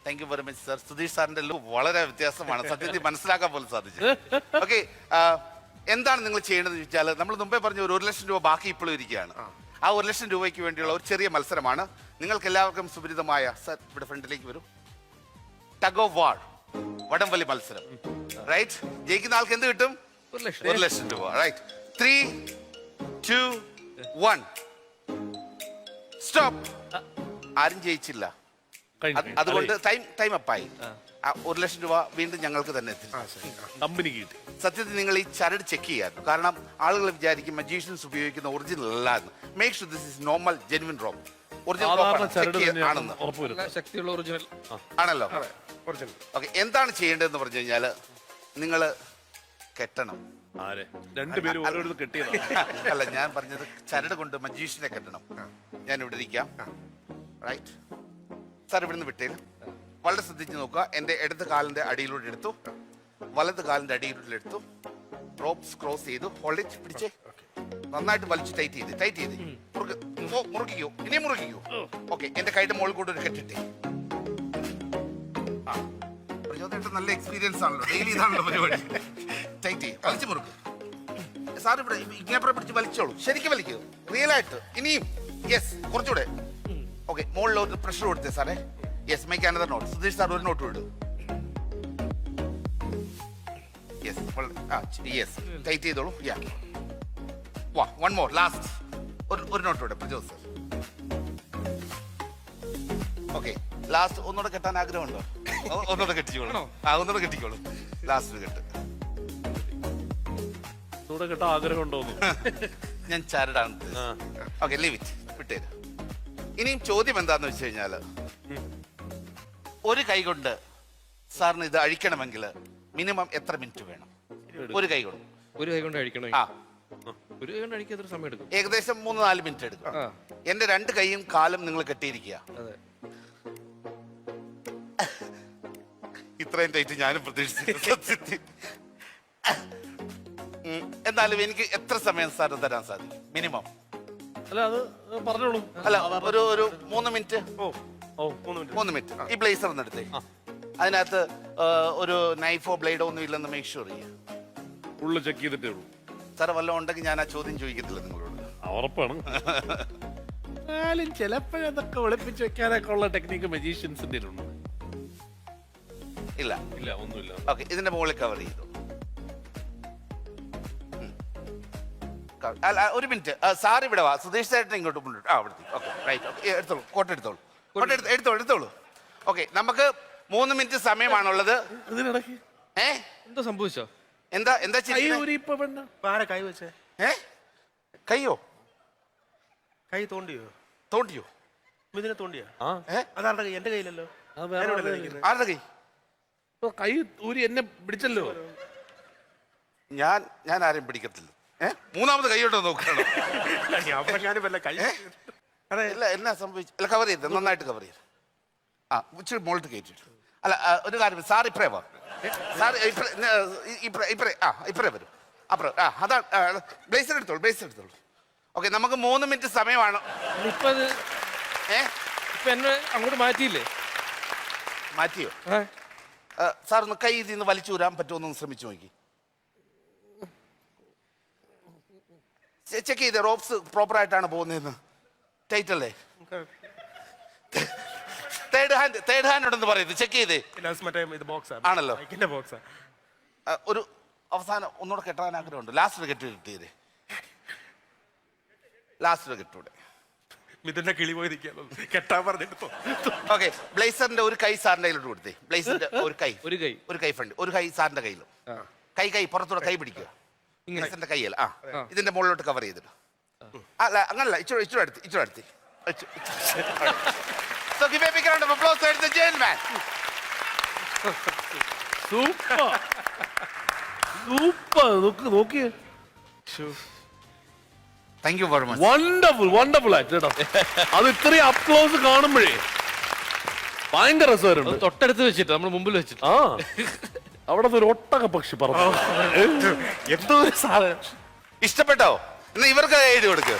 Thank you very much sir. Sudheesh സാറിന്റെ look വളരെ വ്യത്യാസമാണ്, സത്യത്തിൽ മനസ്സിലാക്കാൻ പോലും സാധിച്ചു. ഓക്കെ, എന്താണ് നിങ്ങൾ ചെയ്യേണ്ടതെന്ന് ചോദിച്ചാൽ, നമ്മൾ മുമ്പേ പറഞ്ഞ ഒരു 1 ലക്ഷം രൂപ ബാക്കി ഇപ്പോഴും ഇരിക്കുകയാണ്. ആ 1 ലക്ഷം രൂപയ്ക്ക് വേണ്ടിയുള്ള ഒരു ചെറിയ മത്സരമാണ്. നിങ്ങൾക്ക് എല്ലാവർക്കും സുപരിതമായ, സർ ഇവിടെ ഫ്രണ്ടിലേക്ക് വരും, ടഗ് ഓഫ് വാർ, വടംവലി മത്സരം. റൈറ്റ്, ജയിക്കുന്ന ആൾക്ക് എന്ത് കിട്ടും? 1 ലക്ഷം രൂപ. Right, 3, 2, 1 stop. ആരും ജയിച്ചില്ല, അതുകൊണ്ട് ടൈം അപ്പായി. 1 ലക്ഷം രൂപ വീണ്ടും ഞങ്ങൾക്ക് തന്നെ എത്തി. സത്യത്തിൽ നിങ്ങൾ ഈ ചരട് ചെക്ക് ചെയ്യായിരുന്നു, കാരണം ആളുകൾ വിചാരിക്കും മജീഷ്യൻസ് ഉപയോഗിക്കുന്ന ഒറിജിനൽ അല്ലാന്ന്. Make sure this is normal genuine rope, original ആണെന്ന്. ആണല്ലോ. ഓക്കെ, എന്താണ് ചെയ്യേണ്ടതെന്ന് പറഞ്ഞു കഴിഞ്ഞാൽ, നിങ്ങൾ കെട്ടണം. അല്ല, ഞാൻ പറഞ്ഞത് ചരട് കൊണ്ട് മജീഷ്യനെ കെട്ടണം. ഞാൻ ഇവിടെ ഇരിക്കാം. റൈറ്റ് സാർ, ഇവിടുന്ന് വിട്ടേലും വളരെ ശ്രദ്ധിച്ച് നോക്കുക. എൻ്റെ ഇടത് കാലിൻ്റെ അടിയിലൂടെ എടുത്തു, വലത് കാലിൻ്റെ അടിയിലൂടെ എടുത്തു, റോപ്സ് ക്രോസ് ചെയ്തു, ഹോൾഡ് ഇറ്റ്, പിടിച്ചേ, നന്നായിട്ട് വലിച്ച് ടൈറ്റ് ചെയ്ത് മുറുക്കിക്കോ, ഇനിയും മുറുക്കിക്കോ. ഓക്കെ, എൻ്റെ കൈയുടെ മുകളിൽ കൂടെ ഒരു കെട്ടിട്ടേ. നല്ല എക്സ്പീരിയൻസ് ആണല്ലോ, ഡെയിലി ഇതാണല്ലോ പരിപാടി. ടൈറ്റ് ചെയ്യും, വലിച്ചു മുറുക്ക്. സാർ ഇവിടെ ഇങ്ങനെ പിടിച്ച് വലിച്ചോളൂ, ശരിക്കും വലിക്കൂ, റിയൽ ആയിട്ട്. ഇനിയും യെസ്, കുറച്ചുകൂടെ. ഓക്കെ, മുകളിൽ ഒരു പ്രഷർ കൊടുത്തേ സാറേ. Yes, make another note. Sudheesh sir ഒരു നോട്ട് വിടും. യെസ്, ടൈറ്റ് ചെയ്തോളൂ. വാ, വൺ മോർ, ലാസ്റ്റ് ഒരു നോട്ട് വിടും പ്രജോത് സാർ. ഓക്കെ, ലാസ്റ്റ് ഒന്നുകൂടെ കെട്ടാൻ ആഗ്രഹമുണ്ടോ? ഒന്നുകൂടെ കെട്ടിക്കോളൂ. ഒന്നുകൂടെ കെട്ടിക്കോളൂ. ലാസ്റ്റ് കെട്ട്. ആഗ്രഹമുണ്ടോ? ഞാൻ ചരടാണ്. ഓക്കെ, ലീവ് ഇറ്റ്, വിട്ടേര്. ഇനിയും ചോദ്യം എന്താന്ന് വെച്ച് കഴിഞ്ഞാല്, ഒരു കൈ കൊണ്ട് സാറിന് ഇത് അഴിക്കണമെങ്കിൽ മിനിമം എത്ര മിനിറ്റ് വേണം? ഒരു കൈ കൊണ്ട് അഴിക്കണം. ഒരു കൈ കൊണ്ട് അഴിക്കാൻ എത്ര സമയം എടുക്കും? ഏകദേശം 3-4 മിനിറ്റ് എടുക്കും. എന്റെ 2 കൈയും കാലും നിങ്ങൾ കെട്ടിയിരിക്കുക. ഇത്രയും ടൈറ്റ് ഞാനും പ്രതീക്ഷിച്ചു. എന്നാലും എനിക്ക് എത്ര സമയം സാറിന് തരാൻ സാധിക്കും മിനിമം? അല്ല, അത് പറഞ്ഞോളൂ. അല്ല, ഒരു 3 മിനിറ്റ്. 3 മിനിറ്റ്. ഈ ബ്ലേസർ ഒന്ന് എടുത്തേ. അതിനകത്ത് ഒരു നൈഫോ ബ്ലേഡോ ഒന്നും ഇല്ലെന്ന് മേക്ക് ഷുവർ ചെയ്യാം. ഫുള്ള് ചെക്ക് ചെയ്തിട്ടേ ഉള്ളൂ. സാറ് വല്ലതും ഉണ്ടെങ്കിൽ ഞാൻ ആ ചോദ്യം ചോദിക്കത്തില്ല നിങ്ങളോട്. ഉറപ്പാണ്. ചിലപ്പോഴതൊക്കെ ഒളിപ്പിച്ച് വെക്കാനൊക്കെ ഉള്ള ടെക്നിക്ക് മജീഷ്യൻസിന്റെ ഉണ്ട്. ഇല്ല, ഒന്നുമില്ല. ഓക്കെ, ഇതിന്റെ മുകളിൽ കവർ ചെയ്തു. ഒരു മിനിറ്റ്, സാർ ഇവിടെ വാ. സുധീഷ് ചേട്ടൻ ഇങ്ങോട്ട് മുന്നോട്ട്. Okay, right. ഓക്കെ, എടുത്തോളൂ, കോട്ട എടുത്തോളൂ. ഓക്കെ, നമുക്ക് 3 മിനിറ്റ് സമയമാണുള്ളത്. എന്താ സംഭവിച്ചോ? എന്താ കൈ വെച്ചേ? കയ്യോ? കൈ തോണ്ടിയോ? ഇതിനെ തോണ്ടിയോ? അതാരുടെ കൈ? എന്റെ കയ്യിലല്ലോ. ആരുടെ കൈ? കൈ ഊരി എന്നെ പിടിച്ചല്ലോ. ഞാൻ ആരെയും പിടിക്കത്തില്ല. മൂന്നാമത് കൈയോട്ടോ നോക്കണം. എന്നാ സംഭവിച്ചു? അല്ല, കവർ ചെയ്ത് നന്നായിട്ട് കവർ ചെയ്ത്. ഇച്ചിരി മോൾട്ട് കയറ്റിട്ടു. അല്ല, ഒരു കാര്യം, സാർ ഇപ്പറേ വാ. സാർ ഇപ്പറേ വരും. അപ്പുറം. അതാണ് ബ്ലേസർ എടുത്തോളൂ. ഓക്കെ, നമുക്ക് 3 മിനിറ്റ് സമയമാണ്. എന്നെ അങ്ങോട്ട് മാറ്റിയില്ലേ? മാറ്റിയോ? സാർ ഒന്ന് കൈ ഇതിൽ നിന്ന് വലിച്ചൂരാൻ പറ്റുമോ? ശ്രമിച്ചു നോക്കി. ചെക്ക് ചെയ്തേ, റോപ്സ് പ്രോപ്പർ ആയിട്ടാണ് പോകുന്നതെന്ന്. ടൈറ്റ് അല്ലേ? തേർഡ് ഹാൻഡ് ഉണ്ടെന്ന് പറയുന്നത്. ചെക്ക് ചെയ്തേ. ആണല്ലോ. ഒരു അവസാനം ഒന്നുകൂടെ കെട്ടാൻ ആഗ്രഹമുണ്ട്. ലാസ്റ്റ് കെട്ടിയതേ. ലാസ്റ്റ് കെട്ടൂടെ? ഇതിന്റെ കിളി പോയിരിക്കാം, കെട്ടാൻ പറഞ്ഞെടുത്തോ. ഓക്കെ, ബ്ലേസറിന്റെ ഒരു കൈ സാറിന്റെ കയ്യിലോട്ട് കൊടുത്തേ. ബ്ലേസറിന്റെ ഒരു കൈ ഫ്രണ്ട്, ഒരു കൈ സാറിന്റെ കയ്യിലും. കൈ പുറത്തൂടെ കൈ പിടിക്കുക. ബ്ലേസറിന്റെ കൈയല്ല. ഇതിന്റെ മുകളിലോട്ട് കവർ ചെയ്തിട്ട്. അല്ല, അങ്ങനല്ല, ഇച്ചിരി അടുത്ത്. So give a big round of applause to the jail man. Super. നോക്കിയേ. Thank you very much. Wonderful ആയിട്ട് കേട്ടോ. അത് ഇത്രയും അപ്ലോസ് കാണുമ്പോഴേ ഭയങ്കര രസമായിരുന്നു. തൊട്ടടുത്ത് വെച്ചിട്ട്, നമ്മൾ മുമ്പിൽ വെച്ചിട്ട്. അവിടെ ഒരു ഒട്ടക പക്ഷി പറഞ്ഞു. എന്തോ ഒരു സാധനം. ഇഷ്ടപ്പെട്ടോ? എന്നാ ഇവർക്ക് എഴുതി കൊടുക്കുക.